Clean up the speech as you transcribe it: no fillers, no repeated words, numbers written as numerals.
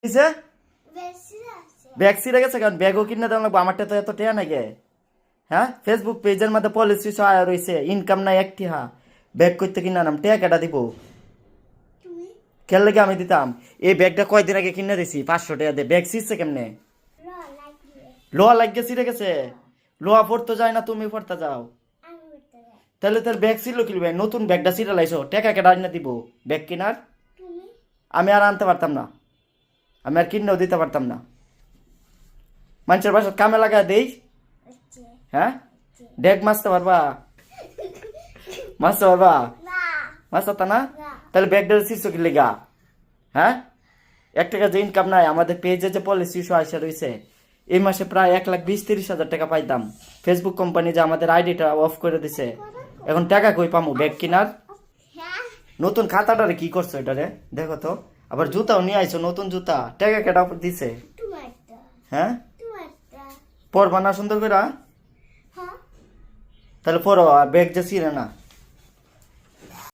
কিসে ব্যাগ ছিঁড়ে গেছে কারণ ব্যাগও কিনে দেওয়া লাগবো আমারটা তো এত টেয়া নাকি হ্যাঁ ফেসবুক পেজের মধ্যে পলিসি সহায় রয়েছে ইনকাম নাই একটি হা ব্যাগ করতে কিনে নাম টেয়া কেটা দিব খেল লেগে আমি দিতাম এই ব্যাগটা কয়দিন আগে কিনে দিছি 500 টাকা দিয়ে ব্যাগ ছিঁড়ছে কেমনে লোহা লাগিয়ে ছিঁড়ে গেছে লোহা পড়তে যায় না তুমি পড়তে যাও তাহলে তোর ব্যাগ ছিল কি নতুন ব্যাগটা ছিঁড়ে লাইছো টাকা কেটা না দিব ব্যাগ কেনার আমি আর আনতে পারতাম না আমি আর কিনেও দিতে পারতাম না মানুষের বাসার কামে লাগা দেই হ্যাঁ ডেক মাছতে পারবা মাছতে পারবা মাছতা না তাহলে ব্যাগটা ছিঁড়ছো কি লেগা হ্যাঁ 1 টাকা যে ইনকাম নাই আমাদের পেজে যে পলিসি ইস্যু আসে রয়েছে এই মাসে প্রায় 1,20,30,000 টাকা পাইতাম ফেসবুক কোম্পানি যে আমাদের আইডিটা অফ করে দিছে এখন টাকা কই পামু ব্যাগ কিনার নতুন খাতাটারে কি করছো এটারে দেখো তো আবার জুতাও নিয়ে আইছো নতুন জুতা টাকা কেটা দিছে হ্যাঁ পরবা না সুন্দর করে তাহলে পরো আর ব্যাগ যে ছিঁড়ে না